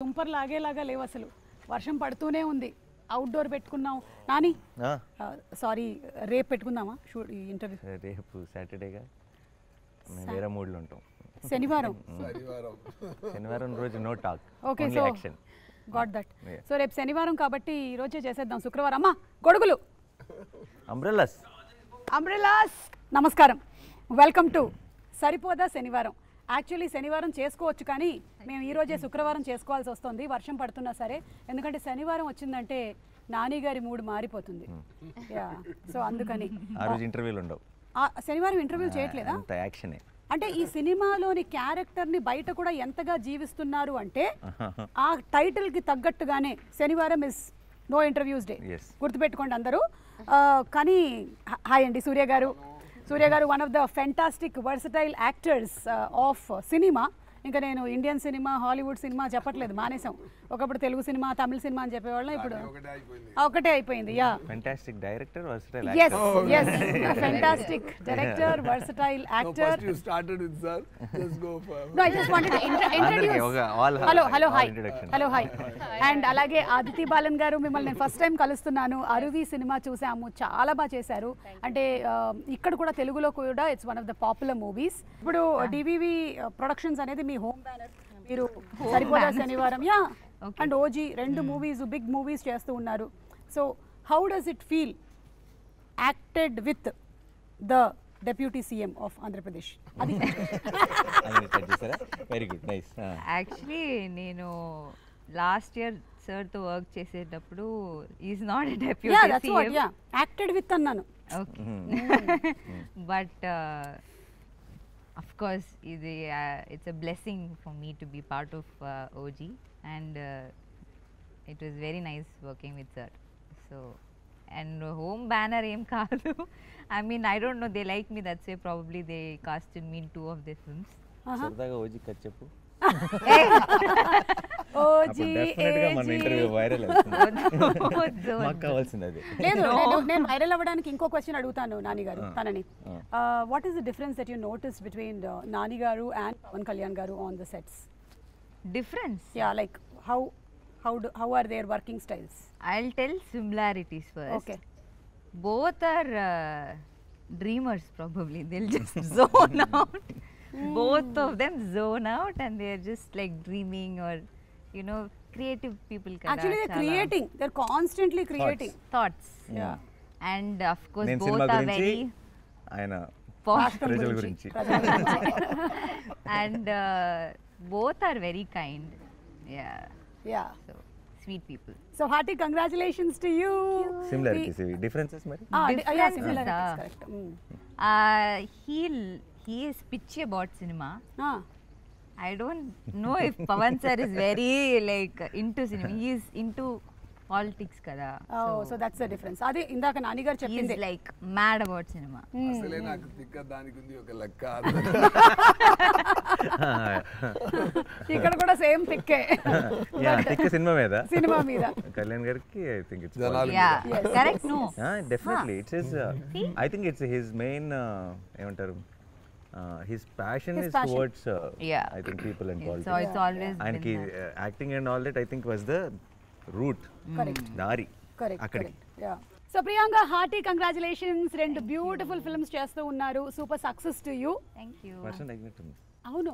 తుంపర్ లాగేలాగా లేవు అసలు. వర్షం పడుతూనే ఉంది. అవుట్డోర్ పెట్టుకున్నాం. నాని సారీ, రేపు పెట్టుకుందామా ఇంటర్వ్యూ? రేపు సాటర్డేగా మేము వేరే మూడ్లో ఉంటాం. శనివారం శనివారం రోజు no talk, okay. Only so action. Got that. సో రేపు శనివారం కాబట్టి ఈ రోజే చేసేద్దాం. శుక్రవారం అమ్మా గొడుగులు, అంబ్రెల్లాస్. అంబ్రెలాస్. నమస్కారం, welcome to Saripodhaa Sanivaaram. Actually శనివారం చేసుకోవచ్చు, కానీ మేము ఈరోజే శుక్రవారం చేసుకోవాల్సి వస్తుంది వర్షం పడుతున్నా సరే. ఎందుకంటే శనివారం వచ్చిందంటే నాని గారి మూడ్ మారిపోతుంది. యా, సో అందుకని ఆ రోజు ఇంటర్వ్యూలు ఉండవు. శనివారం ఇంటర్వ్యూ చేయట్లేదా? అంత యాక్షనే. అంటే ఈ సినిమాలోని క్యారెక్టర్ని బయట కూడా ఎంతగా జీవిస్తున్నారు అంటే ఆ టైటిల్కి తగ్గట్టుగానే శనివారం ఇస్ నో ఇంటర్వ్యూస్ డే. గుర్తుపెట్టుకోండి అందరూ. కానీ హాయ్ అండి సూర్య గారు. సూర్య గారు one of the fantastic versatile actors of cinema. ఇంకా నేను ఇండియన్ సినిమా, హాలీవుడ్ సినిమా చెప్పట్లేదు, మానేసాం. ఒకప్పుడు తెలుగు సినిమా, తమిళ సినిమా అని చెప్పేవాళ్ళం, ఇప్పుడు ఒకటే అయిపోయింది. Yeah, fantastic director, versatile yes yes fantastic director, versatile actor. First you started with sir, just go for No, I just wanted to introduce. Hello hi. Hello hi. And అలాగే Aditi balun గారు, మిమ్మల్ని నేను first time కలుస్తున్నాను. Aruvi cinema చూసాము, చాలా బాగా చేశారు. అంటే ఇక్కడ కూడా తెలుగులో కూడా it's one of the popular movies. ఇప్పుడు డివివి ప్రొడక్షన్స్ అనేది మీ హోమ్ బ్యానర్. మీరు సరిపోదా శనివారం యా అండ్ ఓజీ రెండు మూవీస్, బిగ్ మూవీస్ చేస్తూ ఉన్నారు. So how does it feel acted with the deputy CM of Andhra Pradesh? అది వెరీ గుడ్, నైస్. యాక్చువల్లీ నేను last year sir తో వర్క్ చేసేటప్పుడు is not a deputy CM, acted with అన్నాను. But of course it's a blessing for me to be part of OG, and it was very nice working with sir. So and home banner em kaadu. I mean, I don't know, they like me, that's why probably they casted me in 2 of their films. సరదాగా OG కథ చెప్పు. OG డెఫినెట్గా మన interview viral అవుతుంది. మాకు కావాల్సింది అది. లేదు, నేను వైరల్ అవ్వడానికి ఇంకో క్వశ్చన్ అడుగుతాను నాని గారు తనని. What is the difference that you notice between Nani గారు అండ్ పవన్ కళ్యాణ్ గారు on the sets? Difference? Yeah, like how are their working styles? I'll tell similarities first. Okay. Both are dreamers probably. They'll just zone out. Both of them zone out and they're just like dreaming, or you know, creative people kada. Actually they're creating, they're constantly creating thoughts. Yeah. And of course నేను both cinema are గురించి, very ఆయన posh ప్రజల గురించి. and both are very kind. Yeah. Yeah. So sweet people. So hearty congratulations to you. Similarities ఇవి, differences మరి. Yeah, similarities, correct. He is pitchy about cinema. Ah. I don't know if Pavan sir is very like into cinema. He is into politics kada. Oh, so that's the difference. Adi indaka Nani garu He cheppindi. is like mad about cinema. అసలే నాకు తిక్క దానికి ఉంది ఒక లెక్క. ఇక్కడ కూడా same తిక్కే. Yeah, తిక్క సినిమా మీద. సినిమా మీద కళ్యాణ్ గారికి I think it's Yeah. Correct? No. Definitely it's his, I think it's his main ఏమంటారు, his passion is passion. towards Yeah. I think people and So politics. it's always And been that. acting and all that I think was the route. Correct. దారి correct అక్కడికి. Correct. Yeah, so Priyanka hearty congratulations. రెండు beautiful films చేస్తూ ఉన్నారు. Super success to you. Thank you. వర్షం తగ్గినట్టుంది. అవును.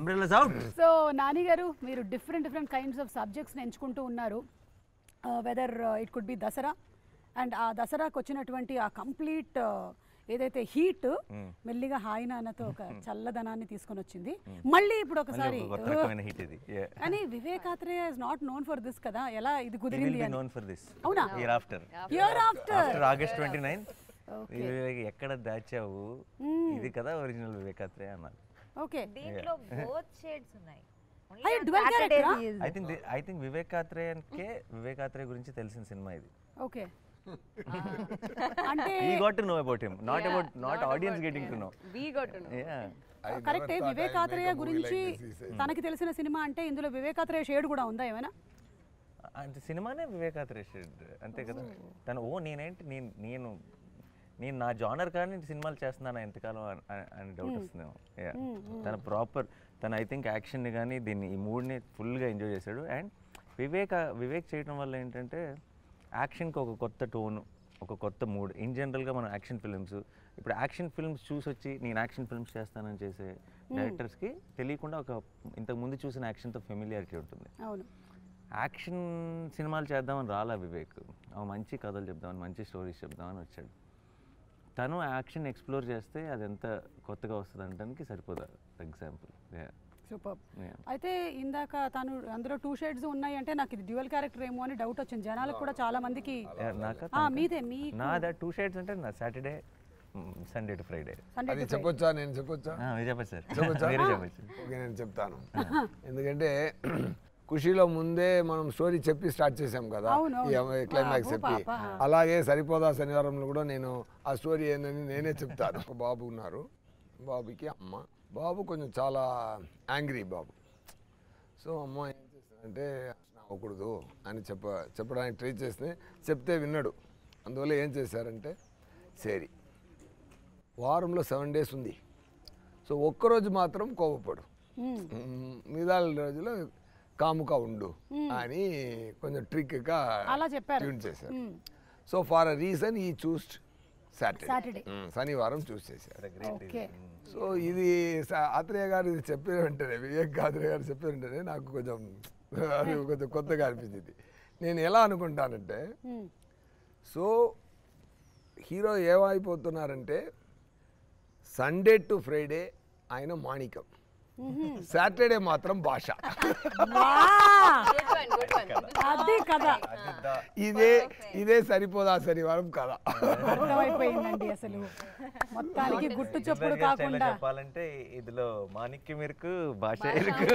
Umbrellas out. So Nani గారు, మీరు different kinds of సబ్జెక్ట్స్ని ఎంచుకుంటూ ఉన్నారు. Whether it could be Dasara, and ఆ దసరాకు వచ్చినటువంటి ఆ కంప్లీట్ ఏదైతే హీట్ మెల్లిగా హాయి నాన్నతో ఒక చల్లదనాన్ని తీసుకొని వచ్చింది. మళ్ళీ ఇప్పుడు ఒకసారి కొత్త రకమైన హిట్ ఇది. కానీ Vivekatreya is not known for this కదా, ఎలా ఇది He will కుదిరింది be అని? known for this. అవునా? Year after. Year after After August 29. ఎక్కడ దాచావు, ఇది కదా ఒరిజినల్ వివేకాత్రేయ అన్నారు. ఓకే. దీంట్లో both shades ఉన్నాయి. అయ్యో, dual character ఆ? I think వివేకాత్రేయ గురించి తెలిసిన సినిమా ఇది. ఓకే. అంటే We got to know about him, not audience getting to know. We got to know. Yeah. కరెక్టే. వివేకాత్రేయ గురించి తనకి తెలిసిన సినిమా అంటే ఇందులో వివేకాత్రేయ షేడ్ కూడా ఉందా ఏమైనా? అంటే సినిమానే వివేకాత్రేయ షేడ్ అంతే కదా. తను నేను నా జానర్ కానీ సినిమాలు చేస్తున్నాను ఎంతకాలం అని డౌట్ వస్తుందేమో. తన ప్రాపర్ తను ఐ థింక్ యాక్షన్ని కానీ దీన్ని ఈ మూడ్ని ఫుల్గా ఎంజాయ్ చేశాడు. అండ్ వివేక్ చేయడం వల్ల ఏంటంటే యాక్షన్కి ఒక కొత్త టోను, ఒక కొత్త మూడ్. ఇన్ జనరల్గా మనం యాక్షన్ ఫిల్మ్స్, ఇప్పుడు యాక్షన్ ఫిల్మ్స్ చూసి వచ్చి నేను యాక్షన్ ఫిల్మ్స్ చేస్తానని చేసే డైరెక్టర్స్కి తెలియకుండా ఒక ఇంతకుముందు చూసిన యాక్షన్తో ఫెమిలియారిటీ ఉంటుంది. యాక్షన్ సినిమాలు చేద్దామని రాలా వివేక్, మంచి కథలు చెప్దామని, మంచి స్టోరీస్ చెప్దామని వచ్చాడు. తను యాక్షన్ ఎక్స్ప్లోర్ చేస్తే అది ఎంత కొత్తగా వస్తుంది అనడానికి సరిపోదా ఎగ్జాంపుల్. సూపర్. అయితే ఇందాక తను అందులో 2 షేడ్స్ ఉన్నాయి అంటే నాకు ఇది డ్యూయల్ క్యారెక్టర్ ఏమో అని డౌట్ వచ్చింది జనాలకు కూడా, చాలా మందికి. మీదే నాదా 2 షేడ్స్ అంటే నా సాటర్డే సండే టు ఫ్రైడే. అది చెప్పొచ్చా? నేను చెప్పొచ్చా? చెప్పచ్చు సార్. ఓకే, నేను చెప్తాను. ఎందుకంటే ఖుషీలో ముందే మనం స్టోరీ చెప్పి స్టార్ట్ చేసాం కదా, క్లైమాక్స్ చెప్పి. అలాగే సరిపోదా శనివారంలో కూడా నేను ఆ స్టోరీ ఏందని నేనే చెప్తాను. ఒక బాబు ఉన్నారు, బాబుకి అమ్మ. బాబు కొంచెం చాలా యాంగ్రీ బాబు. సో అమ్మ ఏం చేస్తానంటే అవ్వకూడదు అని చెప్పడానికి ట్రై చేస్తే చెప్తే విన్నాడు. అందువల్ల ఏం చేశారంటే, సరే వారంలో 7 days ఉంది, సో ఒక్కరోజు మాత్రం కోపపడు, మిగతా రోజులో కాముగా ఉండు అని కొంచెం ట్రిక్గా ట్యూన్ చేశారు. సో ఫార్ అ రీజన్ ఈ చూస్డ్ సాటర్డే, శనివారం చూస్ చేశారు. సో ఇది ఆత్రేయ గారు ఇది చెప్పిన వెంటనే, వివేక్ ఆత్రేయ గారు చెప్పిన వెంటనే నాకు కొంచెం కొత్తగా అనిపించింది. నేను ఎలా అనుకుంటానంటే, సో హీరో ఏమైపోతున్నారంటే సండే టు ఫ్రైడే ఆయన మాణికం, సాటర్డే మాత్రం భాష. ఇదే సరిపోదా శనివారం కదా. అర్థమైపోయిందండి. అసలు మొత్తానికి గుట్టు చప్పుడు కాకుండా చెప్పాలంటే ఇదిలో మాణిక్యం ఇరుకు, భాష ఇరుకు.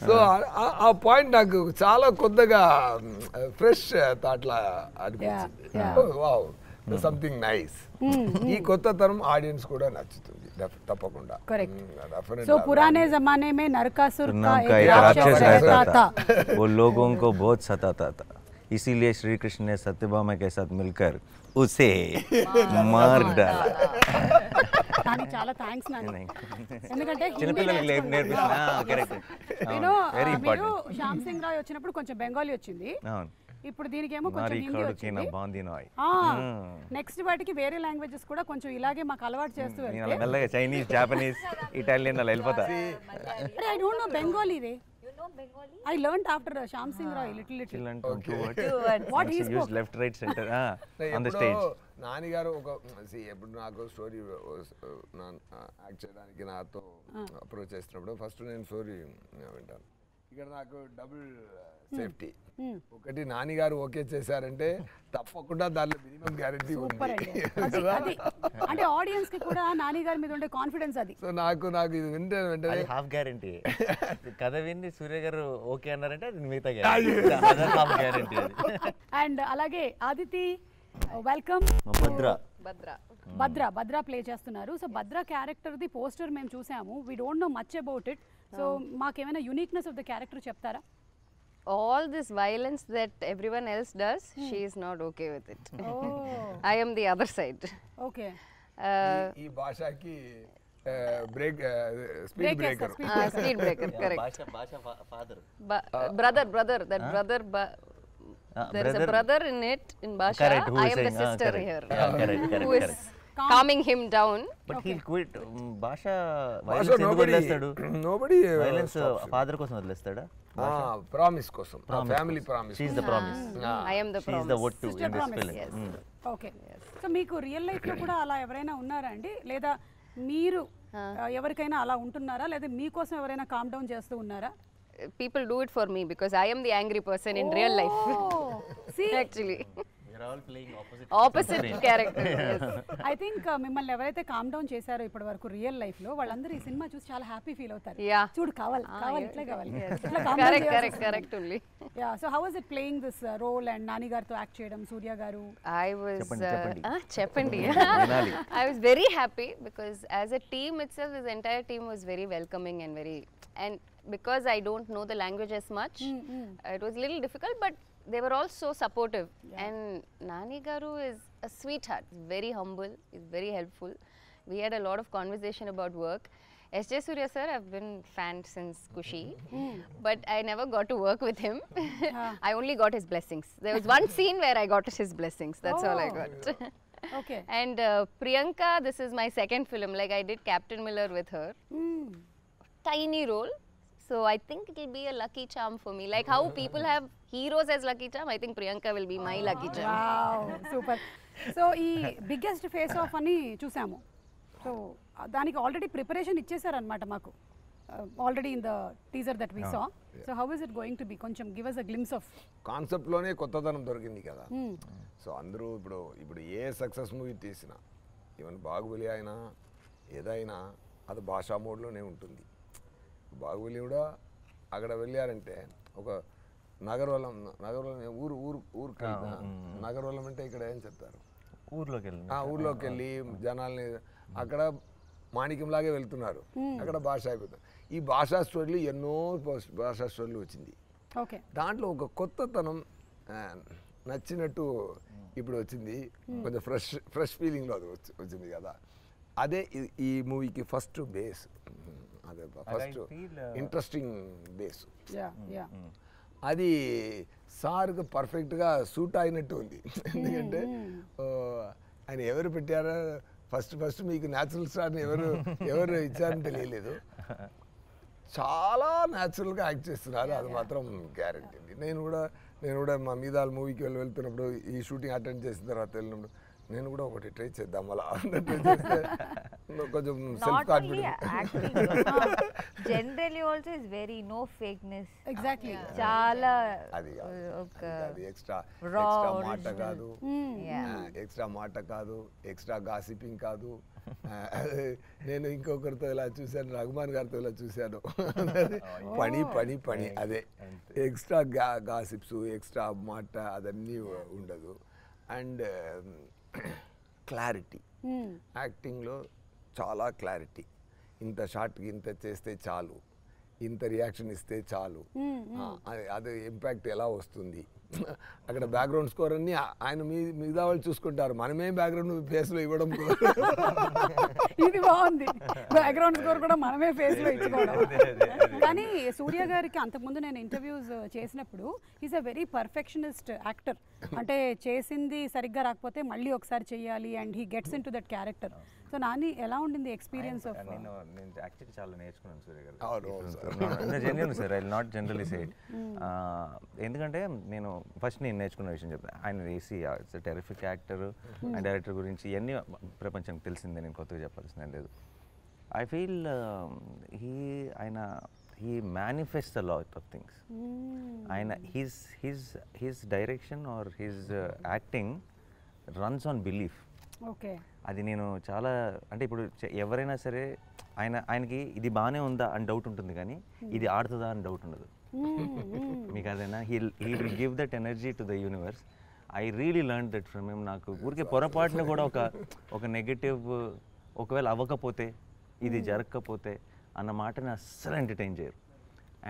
సో ఆ పాయింట్ నాకు చాలా కొత్తగా ఫ్రెష్ థాట్లా అనిపించింది. Wow, something nice. ఈ కొత్త తరం ఆడియన్స్ కూడా నచ్చుతుంది తప్పకుండా. करेक्ट. सो पुराने जमाने में नरकासुर का एक राक्षस रहता था, वो लोगों को बहुत सताता था, इसीलिए श्री कृष्ण ने सत्यभामा के साथ मिलकर उसे मार डाला. కానీ చాలా థ్యాంక్స్ నాని, ఎందుకంటే చిన్నపిల్లలకి నేర్పిస్తున్నా. కరెక్ట్. మీరు శ్యామ్ సింగ్ రాయ్ వచ్చినప్పుడు కొంచెం బెంగాలీ వచ్చింది, ఇప్పుడు దీనికేమో కొంచెం హిందీ వచ్చింది. నెక్స్ట్ వాటికి వేరే లాంగ్వేజెస్ కూడా కొంచెం ఇలాగే మాకు అలవాటు చేస్తూ మెల్లగా చైనీస్, జాపనీస్, ఇటాలియన్ అలా వెళ్ళిపోతా. I don't know Bengali ray. I learned after Shyam Singh Roy little. Okay. What he spoke. Left, right, center on the stage. Nani గారు ఒక ఎప్పుడు నాకు స్టోరీ యాక్ట్ చేయడానికి నాతో అప్రోచ్ చేసినప్పుడు ఫస్ట్ నేను స్టోరీ వింటాను. ఇక్కడ నాకు డబుల్ సేఫ్టీ. ఒకటి నాని గారు ఓకే చేశారంటే తప్పకుండా దానిలో మినిమం గ్యారెంటీ ఉంది. అంటే ఆడియన్స్ కి కూడా నాని గారి మీద ఉండే కాన్ఫిడెన్స్ అది. సో నాకు ఇది వెంటనే హాఫ్ గ్యారెంటీ. కథ విని సూర్య గారు ఓకే అన్నారంటే అది మిగతా గ్యారెంటీ. అండ్ అలాగే ఆదితి, వెల్కమ్. భద్ర ప్లే చేస్తున్నారు. సో భద్ర క్యారెక్టర్ ది పోస్టర్ మేము చూసాము. We don't know much about it. So మాకేమైనా యూనిక్నెస్ ఆఫ్ ద క్యారెక్టర్ చెప్తారా? All this violence that everyone else does, she is not okay with it. I am the other side. Okay. ఈ భాషకి break speed breaker. Speed breaker, correct. భాష father. Brother, that brother. There is a brother in it, in Basha. Correct, I am the sister here. Correct. Who is calming him down. But he'll quit. భాష violence ఎందుకు వదిలేస్తాడు? Nobody violence father కోసం వదిలేస్తాడా? Promise కోసం, family promise. She is the promise. I am the promise. She is the what to in this film. Yes. Okay. So మీకు real life లో కూడా అలా ఎవరైనా ఉన్నారా అండి, లేదా మీరు ఎవరికైనా అలా ఉంటున్నారా, లేదా మీకోసం ఎవరైనా కామ్ డౌన్ చేస్తూ ఉన్నారా? People do it for me because I am the angry person in real life. See, actually We are all playing opposite character. Yes. I think మిమ్మల్ని ఎవరైతే కామ్ డౌన్ చేశారో ఇప్పటి వరకు రియల్ లైఫ్ లో, వాళ్ళందరూ ఈ సినిమా చూసి చాలా హ్యాపీ ఫీల్ అవుతారు. Yeah. చూడు కావాలి ఇట్లా కావాలి. Correct only. Yeah. So how was it playing this role and Nani గారితో యాక్ట్ చేయడం, సూర్య గారు? I was చెప్పండి. I was very happy because as a team itself, this entire team was very welcoming and because I don't know the language as much, it was a little difficult, but they were all so supportive. And Nani Garu is a sweetheart, very humble, is very helpful. we had a lot of conversation about work. S.J. Surya sir, I've been fan since Kushi, but I never got to work with him. I only got his blessings. There was one scene where I got his blessings. That's all I got. Okay. And Priyanka, this is my second film. Like I did Captain Miller with her. Tiny role. So I think it will be a lucky charm for me. Like how people have heroes as lucky charm, I think Priyanka will be my lucky charm. Wow, super. So ఈ biggest face off అని చూసాము. So దానికి already preparation ఇచ్చేసారనమాట మాకు already in the teaser that we saw. So how is it going to be? కొంచెం give us a glimpse of. కాన్సెప్ట్లోనే కొత్తదనం దొరికింది కదా. సో అందరూ ఇప్పుడు ఏ సక్సెస్ మూవీ తీసినా, ఈవెన్ బాహుబలి అయినా ఏదైనా అది భాషా మోడ్లోనే ఉంటుంది. బాహుబలి కూడా అక్కడ వెళ్ళారంటే ఒక నగరవలం ఊరికి నగరవలం అంటే ఇక్కడ ఏం చెప్తారు, ఊర్లోకి వెళ్ళి జనాల్ని అక్కడ మాణిక్యంలాగే వెళ్తున్నారు, అక్కడ భాష అయిపోతుంది. ఈ భాషా స్టోరీలు ఎన్నో భాషా స్టోరీలు వచ్చింది. దాంట్లో ఒక కొత్తతనం నచ్చినట్టు ఇప్పుడు వచ్చింది. కొంచెం ఫ్రెష్ ఫీలింగ్లో అది వచ్చింది కదా. అదే ఈ మూవీకి ఫస్ట్ బేస్, అదే ఫస్ట్ ఇంట్రెస్టింగ్ బేస్. అది సార్కు పర్ఫెక్ట్గా సూట్ అయినట్టు ఉంది. ఎందుకంటే ఆయన ఎవరు పెట్టారో ఫస్ట్ మీకు న్యాచురల్ స్టార్ని ఎవరు ఇచ్చారని తెలియలేదు. చాలా న్యాచురల్గా యాక్ట్ చేస్తున్నారు, అది మాత్రం గ్యారంటీ అండి. నేను కూడా మా మీద మూవీకి వెళ్తున్నప్పుడు ఈ షూటింగ్ అటెండ్ చేసిన తర్వాత వెళ్ళినప్పుడు నేను కూడా ఒకటి ట్రై చేద్దాం అలా అన్నట్టు చేస్తే కొంచెం self confidence. Generally also is very no fakeness. Exactly. చాలా అది ఎక్స్ట్రా మాట కాదు, ఎక్స్ట్రా గాసిపింగ్ కాదు. నేను ఇంకొకరితో ఇలా చూశాను, రఘుమాన్ గారితో ఇలా చూశాను. పని పని పని అదే ఎక్స్ట్రా గాసిప్స్, ఎక్స్ట్రా మాట అదన్నీ ఉండదు. అండ్ క్లారిటీ, యాక్టింగ్లో చాలా క్లారిటీ. ఇంత షార్ట్కి ఇంత చేస్తే చాలు, ఇంత రియాక్షన్ ఇస్తే చాలు, అది ఇంపాక్ట్ ఎలా వస్తుంది. అక్కడ బ్యాక్గ్రౌండ్ స్కోర్ అన్ని ఆయన మిగతా వాళ్ళు చూసుకుంటారు, మనమే బ్యాక్గ్రౌండ్ ఫేస్లో ఇవ్వడం. ఇది బాగుంది, బ్యాక్గ్రౌండ్ స్కోర్ కూడా మనమే ఫేస్లో ఇచ్చుకోవడం. కానీ సూర్య గారికి అంతకుముందు నేను ఇంటర్వ్యూస్ చేసినప్పుడు is a very perfectionist actor. అంటే చేసింది సరిగ్గా రాకపోతే మళ్ళీ ఒకసారి చెయ్యాలి and he gets in to that character. So Nani ఎలా ఉండింది ఎక్స్పీరియన్స్ ఆఫ్? నేను యాక్చువల్లీ చాలా నేర్చుకున్నాను సూర్య గారు. Genuine sir, I will not generally say it. ఎందుకంటే నేను ఫస్ట్ నేను నేర్చుకున్న విషయం చెప్తాను. ఆయన AC it's terrific actor and director గురించి ఇవన్నీ ప్రపంచానికి తెలిసిందే, నేను కొత్తగా చెప్పాల్సిందే లేదు. I feel he manifests a lot of things. His direction or his acting runs on belief. Okay. అది నేను చాలా అంటే ఇప్పుడు ఎవరైనా సరే ఆయనకి ఇది బాగానే ఉందా అని డౌట్ ఉంటుంది, కానీ ఇది ఆడుతుందా అని డౌట్ ఉండదు. మీకు అదేనా? he will give that energy to the universe. I really learned that from him. నాకు ఊరికే పొరపాటున కూడా ఒక నెగటివ్ ఒకవేళ అవ్వకపోతే, ఇది జరగకపోతే అన్న మాటని అస్సలు ఎంటర్టైన్ చేయరు.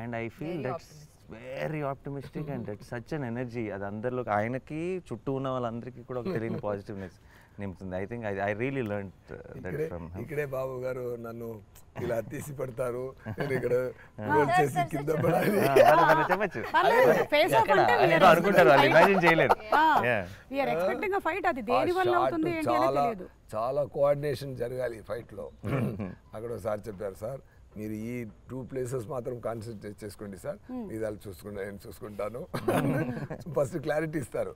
And I feel that's very optimistic and that's such an energy. అది అందరిలో, ఆయనకి చుట్టూ ఉన్న వాళ్ళందరికీ కూడా ఒక తెలియని పాజిటివ్నెస్ నింపుతుంది. I think I really learn that from him. ఇక్కడే బాబు గారు నన్ను ఇలా తీసి పెడతారు, నేను ఇక్కడ చేసి కింద పడాలి చెప్పచ్చు అనుకుంటారు, వాళ్ళు ఇమాజిన్ చేయలేరు. చాలా కోఆర్డినేషన్ జరగాలి ఫైట్లో. అక్కడ ఒకసారి చెప్పారు, సార్ మీరు ఈ 2 places మాత్రం కాన్సన్ట్రేట్ చేసుకోండి సార్, మీదాలు నేను చూసుకుంటాను. ఫస్ట్ క్లారిటీ ఇస్తారు.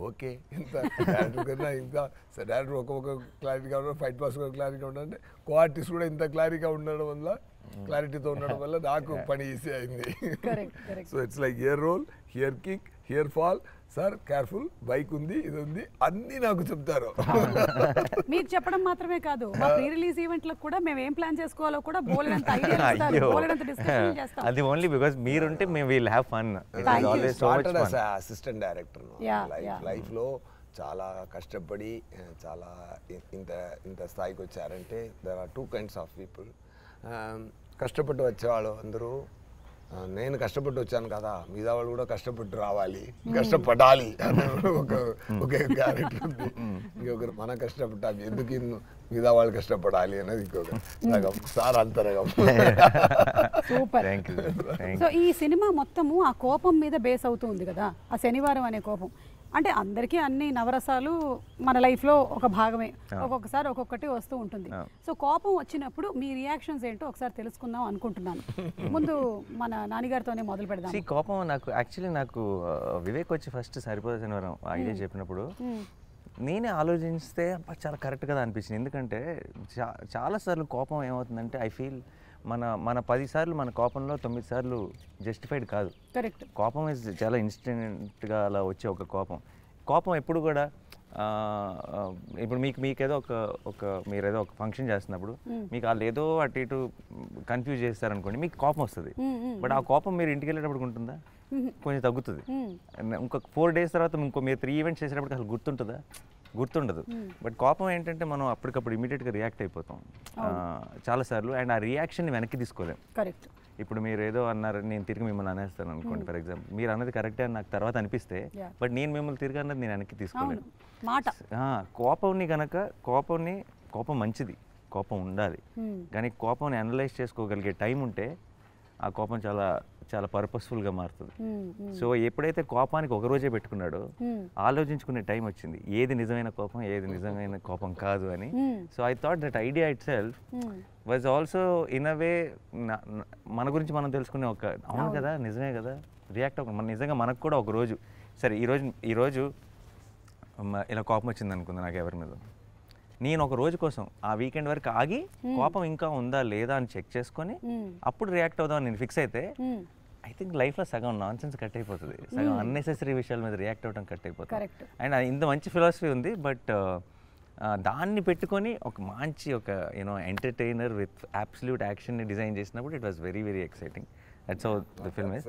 ఓకే, ఇంత డైరెక్టర్ కన్నా ఇంకా డైరెక్టర్ ఒక్కొక్క క్లారిటీగా ఉండడం, ఫైట్ పాస్ క్లారిటీగా ఉండాలంటే కో-ఆర్టిస్ట్ కూడా ఇంత క్లారిటీగా ఉండడం వల్ల, క్లారిటీతో ఉండడం వల్ల నాకు పని ఈజీ అయింది. So it's like here roll, here kick, here fall, sir careful, bike ఉంది, ఇది ఉంది, అన్నీ నాకు చెప్తారు. మీకు చెప్పడం మాత్రమే కాదు, మా ప్రీ రిలీజ్ ఈవెంట్లకు కూడా మేము ఏం ప్లాన్ చేసుకోవాలో కూడా బోలెడంత ఐడియాలు ఇస్తారు, బోలెడంత డిస్కషన్ చేస్తాం. అది ఓన్లీ బికాజ్ మీరుంటే మేము will have fun. It is always so much fun. Assistant director లైఫ్లో చాలా కష్టపడి చాలా ఇంత స్థాయికి వచ్చారంటే there are 2 kinds of people. కష్టపడి వచ్చేవాళ్ళు అందరూ, నేను కష్టపడి వచ్చాను కదా, మిగతా వాళ్ళు కూడా కష్టపడి రావాలి, కష్టపడాలి అనే ఒక క్యారెక్టర్ ఉంది. ఇంకొకరు మనం కష్టపడ్డాం, ఎందుకు మిగతా వాళ్ళు కష్టపడాలి అనేది ఇంకొక సగం సార్ అంతరగం. సూపర్. సో ఈ సినిమా మొత్తము ఆ కోపం మీద బేస్ అవుతుంది కదా, ఆ శనివారం అనే కోపం. అంటే అందరికీ అన్ని నవరసాలు మన లైఫ్లో ఒక భాగమే, ఒక్కొక్కసారి ఒక్కొక్కటి వస్తూ ఉంటుంది. సో కోపం వచ్చినప్పుడు మీ రియాక్షన్స్ ఏంటో ఒకసారి తెలుసుకుందాం అనుకుంటున్నాను. ముందు మన నాన్నగారితోనే మొదలు పెడదాం. కోపం నాకు వివేక్ వచ్చి ఫస్ట్ సరిపోదా శనివారం ఐడియా చెప్పినప్పుడు నేనే ఆలోచిస్తే చాలా కరెక్ట్ కదా అనిపించింది. ఎందుకంటే చాలాసార్లు కోపం ఏమవుతుందంటే ఐ ఫీల్ మన 10 సార్లు మన కోపంలో 9 సార్లు జస్టిఫైడ్ కాదు. కరెక్ట్. కోపం చాలా ఇన్స్టెంట్గా అలా వచ్చే ఒక కోపం ఎప్పుడు కూడా ఇప్పుడు మీకేదో మీరేదో ఒక ఫంక్షన్ చేస్తున్నప్పుడు మీకు వాళ్ళు ఏదో అటు ఇటు కన్ఫ్యూజ్ చేస్తారనుకోండి, మీకు కోపం వస్తుంది. బట్ ఆ కోపం మీరు ఇంటికి వెళ్ళేటప్పుడు ఉంటుందా? కొంచెం తగ్గుతుంది. ఇంకొక 4 days తర్వాత మీరు 3 ఈవెంట్స్ చేసేటప్పుడు అసలు గుర్తుండదు. బట్ కోపం ఏంటంటే మనం అప్పటికప్పుడు ఇమీడియట్గా రియాక్ట్ అయిపోతాం చాలాసార్లు, అండ్ ఆ రియాక్షన్ని వెనక్కి తీసుకోలేం. కరెక్ట్. ఇప్పుడు మీరు ఏదో అన్నారు, నేను తిరిగి మిమ్మల్ని అనేస్తాను అనుకోండి ఫర్ ఎగ్జాంపుల్, మీరు అన్నది కరెక్టే అని నాకు తర్వాత అనిపిస్తే, బట్ నేను మిమ్మల్ని తిరిగి అన్నది నేను వెనక్కి తీసుకోలేను. కోపం మంచిది, కోపం ఉండాలి, కానీ కోపంని అనలైజ్ చేసుకోగలిగే టైం ఉంటే ఆ కోపం చాలా చాలా పర్పస్ఫుల్గా మారుతుంది. సో ఎప్పుడైతే కోపానికి ఒక రోజే పెట్టుకున్నాడో ఆలోచించుకునే టైం వచ్చింది, ఏది నిజమైన కోపం ఏది నిజమైన కోపం కాదు అని. So I thought that idea itself was also in a way మన గురించి మనం తెలుసుకునే ఒక అవును కదా నిజమే కదా రియాక్ట్ అవ్వకుండా నిజంగా మనకు కూడా ఒక రోజు సరే ఈరోజు ఇలా కోపం వచ్చింది అనుకుంది నాకు ఎవరి మీద, నేను ఒక రోజు కోసం ఆ వీకెండ్ వరకు ఆగి కోపం ఇంకా ఉందా లేదా అని చెక్ చేసుకొని అప్పుడు రియాక్ట్ అవుదాం నేను ఫిక్స్ అయితే ఐ థింక్ లైఫ్లో సగం నాన్ సెన్స్ కట్ అయిపోతుంది, సగం అన్నెసెసరీ విషయాల మీద రియాక్ట్ అవ్వడం కట్ అయిపోతుంది. అండ్ ఇంత మంచి ఫిలాసఫీ ఉంది, బట్ దాన్ని పెట్టుకొని ఒక మంచి ఒక ఎంటర్టైనర్ విత్ అబ్సల్యూట్ యాక్షన్ని డిజైన్ చేసినప్పుడు it was very very exciting. That's how the film is.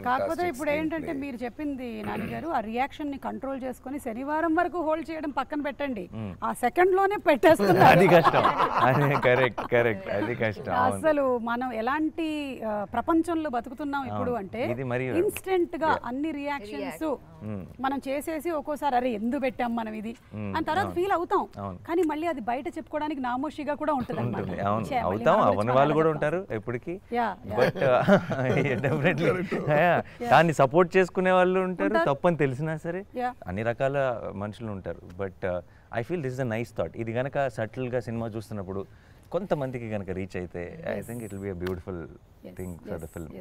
కాకపోతే ఇప్పుడు ఏంటంటే మీరు చెప్పింది నాన్నగారు, ఆ రియాక్షన్ ని కంట్రోల్ చేసుకొని శనివారం వరకు హోల్డ్ చేయడం పక్కన పెట్టండి, ఆ సెకండ్ లోనే పెట్టేస్తున్నారు. అది కష్టం. కరెక్ట్ అది కష్టం. అసలు మనం ఎలాంటి ప్రపంచంలో బతుకుతున్నాం ఇప్పుడు అంటే ఇన్స్టెంట్ గా అన్ని రియాక్షన్స్ మనం చేసేసి ఒక్కోసారి అరే ఎందుకు పెట్టాం మనం ఇది అని తర్వాత ఫీల్ అవుతాం, కానీ మళ్ళీ అది బయట చెప్పుకోవడానికి నామోషిగా కూడా ఉంటుంది ఎప్పటికీ. బట్ డెఫినెట్లీ దాన్ని సపోర్ట్ చేసుకునే వాళ్ళు ఉంటారు, తప్పని తెలిసినా సరే అన్ని రకాల మనుషులు ఉంటారు. But I feel this is a nice thought. ఇది కనుక సటిల్గా సినిమా చూస్తున్నప్పుడు కొంతమందికి కనుక రీచ్ అయితే I think it will be a beautiful thing for the film.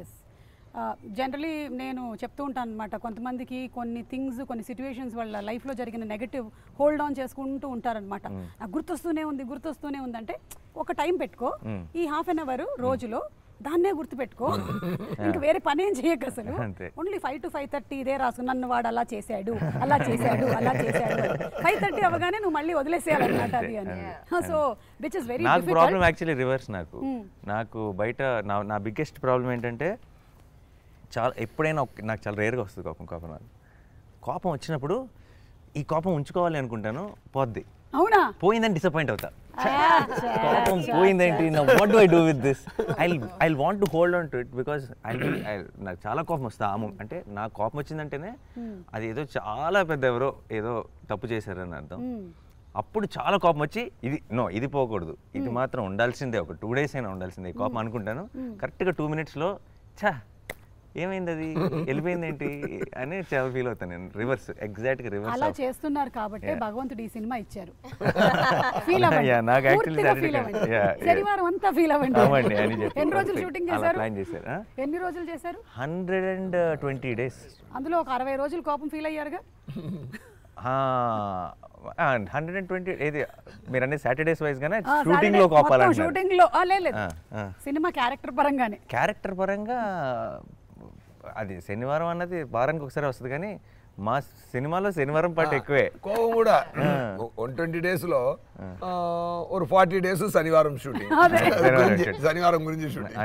Generally నేను చెప్తూ ఉంటాను అనమాట, కొంతమందికి కొన్ని థింగ్స్ కొన్ని సిచ్యువేషన్స్ వాళ్ళ లైఫ్లో జరిగిన నెగటివ్ హోల్డ్ ఆన్ చేసుకుంటూ ఉంటారనమాట. నాకు గుర్తొస్తూనే ఉంది అంటే ఒక టైం పెట్టుకో, ఈ హాఫ్ అన్ అవర్ రోజులో దాన్నే గుర్తుపెట్టుకో, ఇంకా వేరే పని ఏం చేయక అసలు ఓన్లీ 5 to 5:30 ఇదే రాసు, నన్ను వాడు అలా చేశాడు 5:30 అవగానే నువ్వు మళ్ళీ వదిలేసేయాలన్నమాట అది అని. So which is very difficult. Problem actually reverse. నాకు బయట నా బిగ్గెస్ట్ ప్రాబ్లం ఏంటంటే ఎప్పుడైనా నాకు చాలా రేర్గా వస్తుంది కోపం వచ్చినప్పుడు ఈ కోపం ఉంచుకోవాలి అనుకుంటాను, పోద్ది, అవునా పోయిందని డిసప్పాయింట్ అవుతా. కోపం పోయిందేంటి, what do I do with this, I want to hold on to it because నాకు చాలా కోపం వస్తా. అంటే నాకు కోపం వచ్చిందంటేనే అది ఏదో చాలా పెద్ద ఎవరో ఏదో తప్పు చేశారని అర్థం. అప్పుడు చాలా కోపం వచ్చి ఇది పోకూడదు, ఇది మాత్రం ఉండాల్సిందే, ఒక 2 days అయినా ఉండాల్సిందే కోపం అనుకుంటాను. కరెక్ట్గా 2 minutes ఏమైంది అది వెళ్ళిపోయింది ఏంటి అని చాలా ఫీల్ అవుతాను నేను. రివర్స్, ఎగ్జాక్ట్గా రివర్స్. అలా చేస్తున్నారు కాబట్టి భగవంతుడు ఈ సినిమా ఇచ్చారు. శనివారం అంతా ఫీల్ అవ్వండి. ఎన్ని రోజులు షూటింగ్ చేశారు? 120 days. అందులో ఒక 60 రోజులు కోపం ఫీల్ అయ్యారుగా. 120 ఏది మీరు అనే సాటర్డేస్ వైజ్ గానే షూటింగ్ లో కోపాలంటే షూటింగ్ లో లేదు, సినిమా క్యారెక్టర్ పరంగా అది శనివారం అన్నది వారానికి ఒకసారి వస్తుంది, కానీ మా సినిమాలో శనివారం పాటు ఎక్కువే కోపం కూడా. 120 days లో 40 days శనివారం షూటింగ్, శనివారం గురించి షూటింగ్.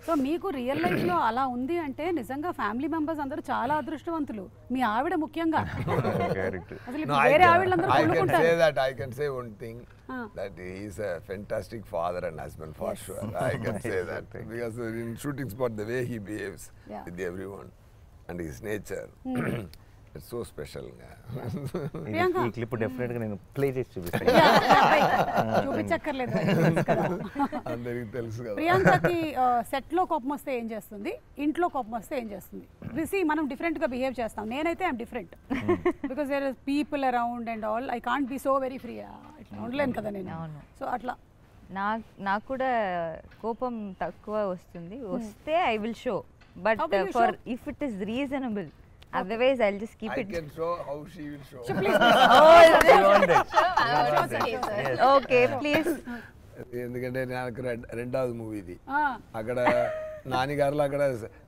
సో మీకు రియల్ లైఫ్ లో అలా ఉంది అంటే నిజంగా ఫ్యామిలీ మెంబర్స్ అందరూ చాలా అదృష్టవంతులు, మీ ఆవిడ ముఖ్యంగా. I can say one thing, that he is a fantastic father and husband for sure. I can say that because in shooting spot the way he behaves with everyone and his nature, so special. ఈ clip definite గా నేను play చేసి చూపిస్తాను. చూపించక్కర్లేదు, అందరికి తెలుసు కదా. ప్రియాంకకి set లో కోపం వస్తే ఏం చేస్తుంది, ఇంట్లో కోపం వస్తే ఏం చేస్తుంది? రిసి మనం డిఫరెంట్ గా బిహేవ్ చేస్తాం. నేనైతే I'm different because there is people around and all. I can't be so very free, ఇట్లా ఉండలేను కదా నేను. సో అట్లా నాకు కూడా కోపం తక్కువ వస్తుంది. వస్తే I will show, but for if it is reasonable. Otherwise, I'll just keep it. I can show how she will show. Okay, please. ఎందుకంటే నాకు రెండవది మూవీ ఇది. అక్కడ నానిగారులో అక్కడ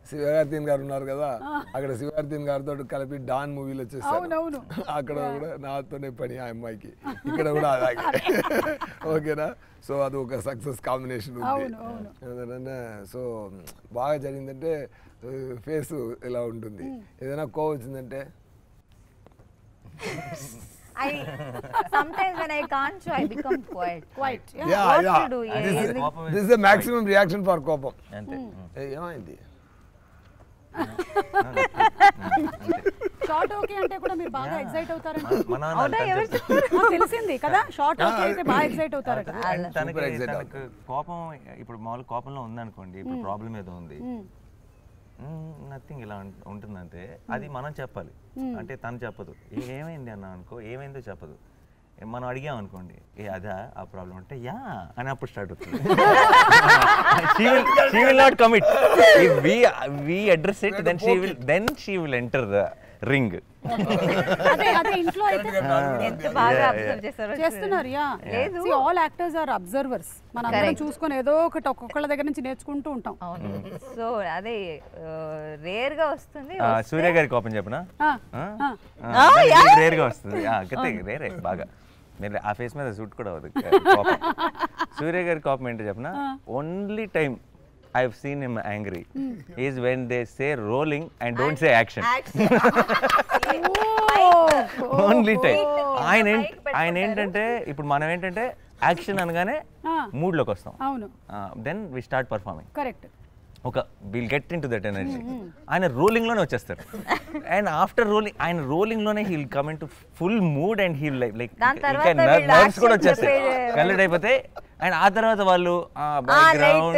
శివకార్తీన్ గారు ఉన్నారు కదా, అక్కడ శివకార్తీన్ గారితో కలిపి డాన్ మూవీలో వచ్చేసారు. అక్కడ కూడా నాతోనే పని ఆ అమ్మాయికి, ఇక్కడ కూడా అలాగే. ఓకేనా? సో అది ఒక సక్సెస్ కాంబినేషన్ ఉంది. సో బాగా జరిగిందంటే ఫేస్ ఇలా ఉంటుంది. ఏదైనా కోవ్ వచ్చిందంటే sometimes when I can't show, I become quiet. Yeah. What to do? This is the maximum reaction for కోపం. అంతే. ఏమైంది? షార్ట్ ఓకే అంటే కూడా మీరు బాగా ఎక్సైట్ అవుతారంట. మన తెలిసింది కదా, షార్ట్ ఓకే అయితే బాగా ఎక్సైట్ అవుతారట. తనకు కోపం ఇప్పుడు మామూలు కోపంలో ఉందనుకోండి, ఇప్పుడు ప్రాబ్లం ఏదో ఉంది, నథింగ్ ఇలా ఉంటుందంటే అది మనం చెప్పాలి. అంటే తను చెప్పదు. ఏమైంది అన్నా అనుకో, ఏమైందో చెప్పదు. మనం అడిగాం అనుకోండి, అదా ఆ ప్రాబ్లం అంటే యా అని అప్పుడు స్టార్ట్ అవుతుంది. she will not commit. If we address it, then she will enter the ring. అదే ఇంట్లో అయితే ఎంత బాగా అబ్జర్వ్ చేస్తారో చేస్తున్నారు. యా లేదు, ఆల్ యాక్టర్స్ ఆర్ అబ్జర్వర్స్. మనం అందరం చూసుకొని ఏదో ఒకటి ఒక్కొక్కళ్ళ దగ్గర నుంచి నేర్చుకుంటూ ఉంటాం. సో అదే రేర్ గా వస్తుంది. సూర్య గారి కోపం చెప్పనా? రేర్ గా వస్తుంది. రేరే బాగా. మీరు ఆ ఫేస్ మీద సూట్ కూడా అవ్వదు. సూర్య గారి కోపం ఏంటో చెప్పనా? Only time I've seen him angry is when they say rolling and don't say action. Only time. ఆయన ఏంటంటే ఇప్పుడు మనం ఏంటంటే యాక్షన్ అనగానే మూడ్ లోకి వస్తాం. అవును. Then we start performing. Correct. ఒక will get into that energy. ఆయన రోలింగ్ లోనే వచ్చేస్తారు. అండ్ ఆఫ్టర్ రోలింగ్, ఆయన రోలింగ్ లోనే he'll come into full mood and he'll like ఇంకా నర్వ్స్ కూడా వచ్చేస్తాయి, కలెక్ట్ అయిపోతాయి. అండ్ ఆ తర్వాత వాళ్ళు బ్యాక్గ్రౌండ్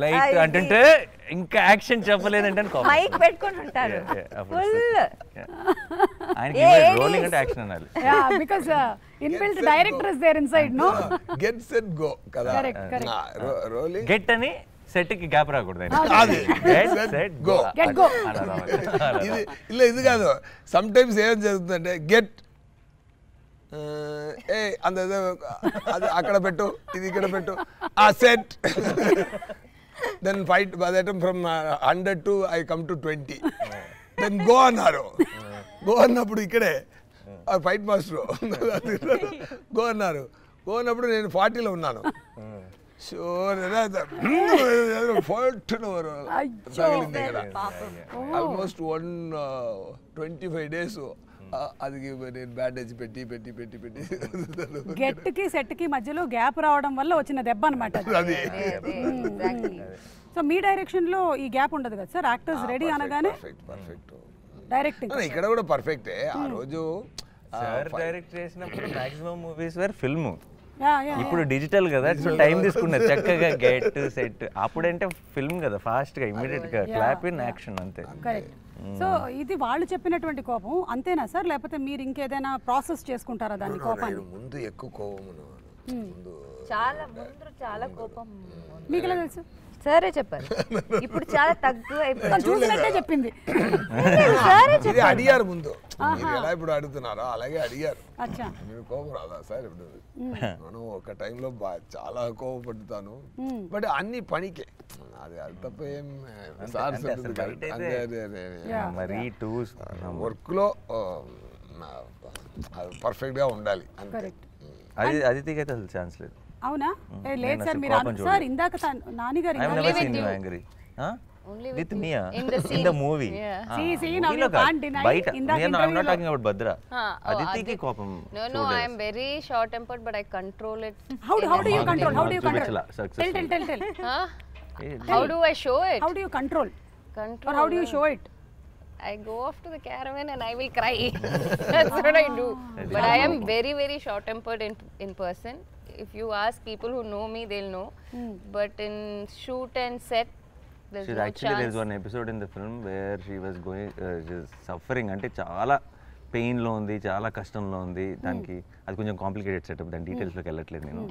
లైట్ అంటుంటే ఇంకా యాక్షన్ చెప్పలేదంటే మైక్ పెట్టుకొని ఉంటారు ఫుల్. ఆయనకి రోలింగ్ అంటే యాక్షన్ అనాలి. Yeah because inbuilt director is there inside. No get set go కదా. కరెక్ట్. రోలింగ్ గెట్ అని సెట్ కి గ్యాప్ రాకూడదు. ఇది కాదు. సమ్ టైమ్స్ ఏం జరుగుతుందంటే గెట్ అంత అది అక్కడ పెట్టు, ఇది ఇక్కడ పెట్టు, ఆ set. Then fight by that from 100 to I come to 20. Then go అన్నారు. గో అన్నప్పుడు ఇక్కడే ఫైట్ మాస్టర్ గో అన్నారు. గో అన్నప్పుడు నేను 40లో ఉన్నాను. ఆల్మోస్ట్ 125 days అది నేను బ్యాండేజ్ పెట్టి పెట్టి పెట్టి పెట్టి గెట్ కి సెట్ కి మధ్యలో గ్యాప్ రావడం వల్ల వచ్చిన దెబ్బ అన్నమాట. సో మీ డైరెక్షన్ లో ఈ గ్యాప్ ఉండదు కదా సార్? యాక్టర్స్ రెడీ అనగానే పర్ఫెక్ట్ డైరెక్టింగ్. ఇక్కడ కూడా పర్ఫెక్టే. ఆ రోజు సార్ డైరెక్ట్ చేసినప్పుడు మాక్సిమం మూవీస్ వేర్ ఫిల్మ్. ఇప్పుడు Yeah. డిజిటల్ కదా, సో టైం తీసుకున్నారు చక్కగా గెట్ సెట్. అప్పుడంటే ఫిల్మ్ కదా, ఫాస్ట్ గా ఇమీడియట్ గా క్లాప్ ఇన్ యాక్షన్ అంతే. కరెక్ట్. సో ఇది వాళ్ళు చెప్పినటువంటి కోపం అంతేనా సార్, లేకపోతే మీరు ఇంకేదైనా ప్రాసెస్ చేసుకుంటారా దాన్ని కోపాన్ని? ముందు ఎక్కువ కోపం చాలా కోపం. మీకు ఎలా తెలుసు? సరే చెప్పారు. ఇప్పుడు చాలా తక్కువ అయిపోయింది. చూసినట్టే చెప్పింది. ఇది అడిగారు ముందు, మీరు ఎలా ఇప్పుడు అడుగుతున్నారో అలాగే అడిగారు. మీరు కోపం రాదా సార్? ఇప్పుడు మనం ఒక టైంలో చాలా కోపపడుతాను, బట్ అన్ని పనికే. అది అది తప్ప ఏం వర్క్ లో పర్ఫెక్ట్ గా ఉండాలి. అది అదితికి అయితే అసలు ఛాన్స్ లేదు. అవునా? లేదు సార్, మీరు సార్ ఇందాక నాని గారు with Mia in the movie. See now you can't deny. I'm not talking about Badra. Aditi ki kopam. No, I am very short tempered, but I control it. How do you control? How do I show it? How do you control? Or how do you show it? I go off to the caravan and I will cry. That's what I do. But I am very, very short-tempered in person. If you ask people who know me, they'll know. But in shoot and set, there's no actually chance. there's one episode in the film where she was going suffering అంటే చాలా పెయిన్లో ఉంది, చాలా కష్టంలో ఉంది. దానికి అది కొంచెం complicated setup, దాని డీటెయిల్స్లోకి వెళ్ళట్లేదు నేను.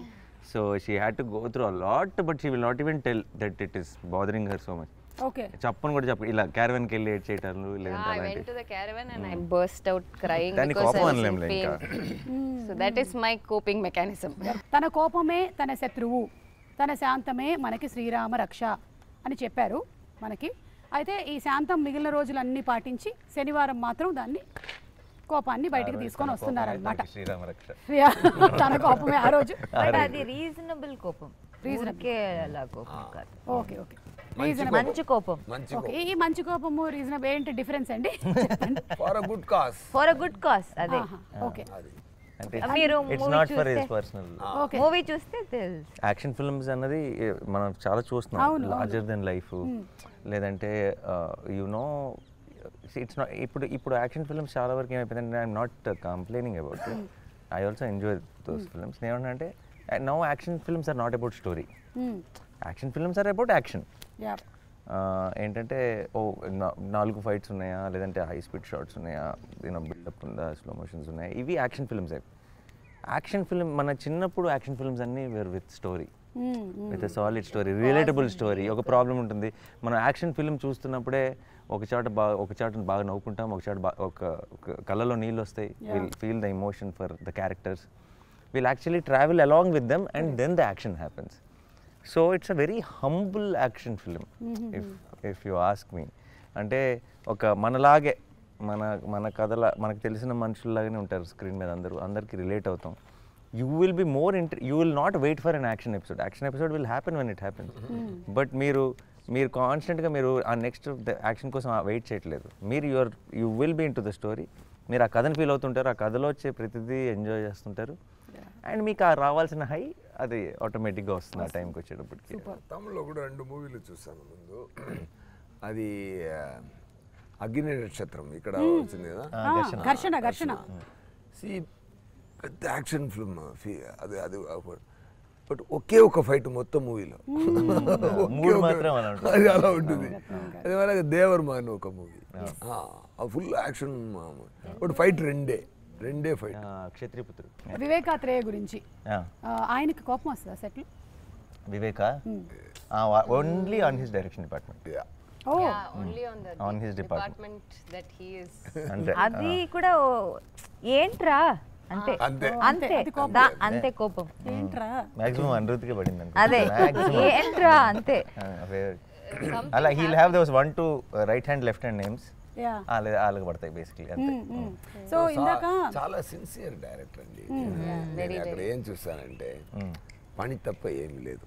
So she had to go through a lot, but she will not even tell that it is bothering her so much. Okay, చెప్పను కూడా చెప్పు, ఇలా క్యారవెన్కి వెళ్ళి ఏడ్ చేయటాలు లేదంటే I అలాంటి. went to the caravan and I burst out crying దాన్ని because I కోపం was in అనలేంలే ఇంకా. pain. So that is my coping mechanism. తన కోపమే తన శత్రువు, తన శాంతమే మనకి శ్రీరామ రక్ష అని చెప్పారు మనకి. అయితే ఈ శాంతం మిగిలిన రోజులన్నీ పాటించి శనివారం మాత్రం దాన్ని కోపాన్ని బయటికి తీసుకొని వస్తున్నారనమాట. శ్రీరామ రక్ష. తన కోపమే ఆ రోజు. బట్ అది రీజనబుల్ కోపం, రీజనబుల్ అలా కోపం కాదు. ఓకే ఓకే, మంచి కోపం. ఓకే, ఈ మంచి కోపము రీజనబుల్ ఏంటి డిఫరెన్స్ అండి? For a good cause. For a good cause. అదే ఓకే, అంటే మీరు it's not for his personal. Movie చూస్తే తెలుసు. యాక్షన్ ఫిల్మ్స్ అన్నది మనం చాలా చూస్తున్నాం, లార్జర్ దెన్ లైఫ్, లేదంటే యునో ఇట్స్ నాట్. ఇప్పుడు యాక్షన్ ఫిల్మ్స్ చాలా వరకు ఏమైపోయిందంటే I'm not complaining about it, I also enjoy those films. ఏమంటే now action films are not about story, action films are about action. ఏంటంటే 4 ఫైట్స్ ఉన్నాయా, లేదంటే high speed shots ఉన్నాయా, buildup ఉందా, స్లో మోషన్స్ ఉన్నాయా, ఇవి యాక్షన్ ఫిల్మ్స్. యాక్షన్ ఫిల్మ్ మన చిన్నప్పుడు యాక్షన్ ఫిల్మ్స్ అన్నీ were with story, with solid story, relatable story. ఒక ప్రాబ్లం ఉంటుంది, మనం యాక్షన్ ఫిల్మ్ చూస్తున్నప్పుడే ఒక చాట బాగా నవ్వుకుంటాం, ఒక కళ్ళలో నీళ్ళు వస్తాయి, will feel the emotion for the characters, will actually travel along with them and then the action happens. So it's a very humble action film if you ask me. అంటే ఒక మనలాగే మన కథల మనకు తెలిసిన మనుషుల్లాగానే ఉంటారు స్క్రీన్ మీద, అందరికీ రిలేట్ అవుతాం. You will be more you will not wait for an action episode. Action episode will happen when it happens. But మీరు కాన్స్టెంట్గా మీరు ఆ నెక్స్ట్ యాక్షన్ కోసం వెయిట్ చేయట్లేదు. మీరు you will be into the story. మీరు ఆ కథను ఫీల్ అవుతుంటారు, ఆ కథలో వచ్చే ప్రతిదీ ఎంజాయ్ చేస్తుంటారు, అండ్ మీకు ఆ రావాల్సిన హై అది ఆటోమేటిక్గా వస్తుంది ఆ టైంకి వచ్చేటప్పటికి. తమిళ్లో కూడా 2 మూవీలు చూసాను ముందు. అది అగ్ని నక్షత్రం ఇక్కడ వచ్చింది కదా, ఘర్షణ. పెద్ద యాక్షన్ ఫిల్మ్ అది అది బట్ ఒకే ఒక ఫైట్ మొత్తం మూవీలో, అది అలా ఉంటుంది. అదే మరి దేవర్ మాన్ ఒక movie, full action, but fight రెండే ఫైట్. క్షత్రియపుత్రుడు. వివేకాత్రేయ గురించి ఆయనకి కోపం వస్తుందా సెట్లు? Vivek only on his direction department. Only on his department that he is. అది కూడా ఏంట్రా అంటే అంతే కోపం ఏంట్రా మాక్సిమం అనురుతికి పడింది. అదే ఏంట్రా అంతే. అలా he'll have those 1 2 right hand left hand names, వాళ్ళకి పడతాయి బేసిక్లీ అంతే. సో ఇందాక చాలా సిన్సియర్ డైరెక్టర్ అండి. నేను అక్కడ ఏం చూస్తానంటే పని తప్ప ఏమి లేదు,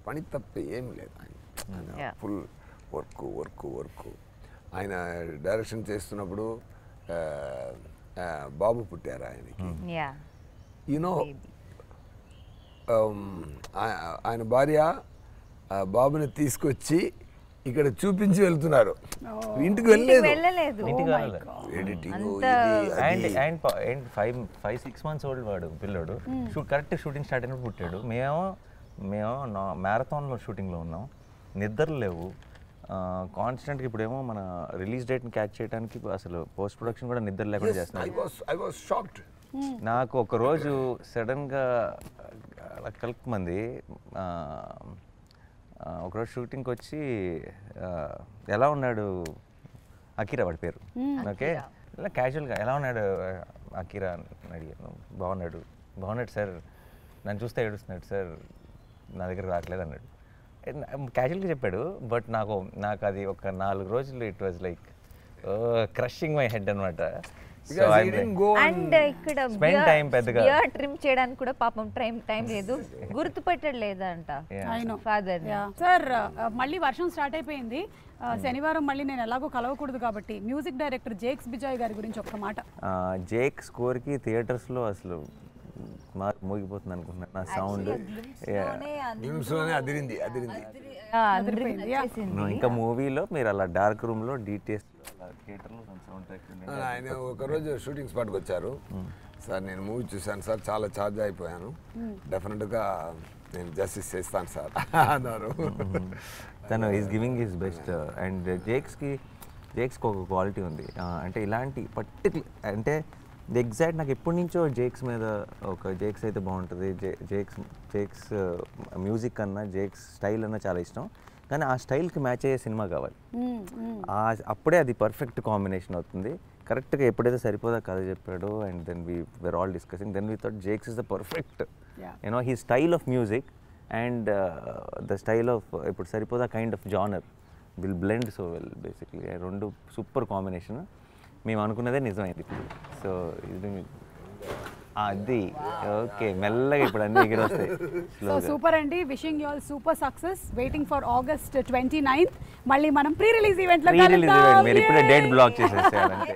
పని తప్ప ఏమి లేదు. ఆయన ఫుల్ వర్క్. ఆయన డైరెక్షన్ చేస్తున్నప్పుడు బాబు పుట్టారు ఆయనకి. యూనో ఆయన భార్య బాబుని తీసుకొచ్చి ఇక్కడ చూపించి వెళ్తున్నారు, ఇంటికి వెళ్ళలేదు. ఎడిటింగ్ 5-6 months ఓల్డ్ వాడు పిల్లోడు. కరెక్ట్ షూటింగ్ స్టార్ట్ అయినప్పుడు పుట్టాడు. మేము మ్యారథాన్లో షూటింగ్లో ఉన్నాం, నిద్రలు లేవు కాన్స్టెంట్గా. ఇప్పుడేమో మన రిలీజ్ డేట్ని క్యాచ్ చేయడానికి అసలు పోస్ట్ ప్రొడక్షన్ కూడా నిద్ర లేకుండా చేస్తున్నాం. నాకు ఒకరోజు సడన్గా కలుపుమంది ఒకరోజు షూటింగ్కి వచ్చి ఎలా ఉన్నాడు అకీరా వాడి పేరు, ఓకే, ఇలా క్యాజువల్గా ఎలా ఉన్నాడు అకీరా అని అడిగాను. బాగున్నాడు సార్, నన్ను చూస్తే ఏడుస్తున్నాడు సార్, నా దగ్గర రావట్లేదు అన్నాడు. క్యాజువల్గా చెప్పాడు. బట్ నాకు అది ఒక 4 రోజులు it was like crushing my head అనమాట. అండ్ ఇక్కడ బియర్డ్ ట్రిమ్ చేయడానికి కూడా పాపం టైం లేదు, గుర్తుపెట్టడు లేదంట ఫాదర్. సార్ మళ్ళీ వర్షం స్టార్ట్ అయిపోయింది, శనివారం మళ్ళీ నేను ఎలాగో కలవకూడదు కాబట్టి మ్యూజిక్ డైరెక్టర్ జేక్స్ బిజాయ్ గారి గురించి ఒక్క మాట. జేక్ స్కోర్కి థియేటర్స్లో అసలు మోగిపోతుంది అనుకుంటున్నాను. నా సౌండ్ అదిరింది అందరికీ నచ్చేసింది. ఇంకా మూవీలో మీరు అలా డార్క్ రూమ్లో డీటెయిల్స్ థియేటర్లో సౌండ్ ట్రాక్ ఆయన ఒకరోజు షూటింగ్ స్పాట్కి వచ్చారు. సార్ నేను మూవీ చూశాను సార్, చాలా ఛార్జ్ అయిపోయాను, డెఫినెట్గా నేను జస్టిస్ చేస్తాను సార్ అన్నారు. తను is giving his best. And జేక్స్కి ఒక క్వాలిటీ ఉంది. అంటే ఇలాంటి పర్టికులర్ అంటే ఎగ్జాక్ట్ నాకు ఎప్పటి నుంచో జేక్స్ మీద ఒక జేక్స్ అయితే బాగుంటుంది, జేక్స్ మ్యూజిక్ కన్నా జేక్స్ స్టైల్ అన్నా చాలా ఇష్టం. కానీ ఆ స్టైల్కి మ్యాచ్ అయ్యే సినిమా కావాలి. అప్పుడే అది పర్ఫెక్ట్ కాంబినేషన్ అవుతుంది. కరెక్ట్గా ఎప్పుడైతే సరిపోదా కథ చెప్పాడో and then we're all discussing, then we thought Jakes is the perfect you know he style of music and the style of ఇప్పుడు Saripodhaa kind of genre will blend so well. Basically రెండు సూపర్ కాంబినేషన్. మేము అనుకున్నదే నిజమైంది ఇప్పుడు. సో ఇది అది okay, మెల్లగా ఇప్పుడు అన్ని ఎగిరి వస్తాయి. సో సూపర్ అండి, wishing you all super success. Waiting for August 29th. మళ్ళీ మనం ప్రీ రిలీజ్ ఈవెంట్ లో మీరు ఇప్పుడే డేట్ బ్లాక్ చేసేసారంటే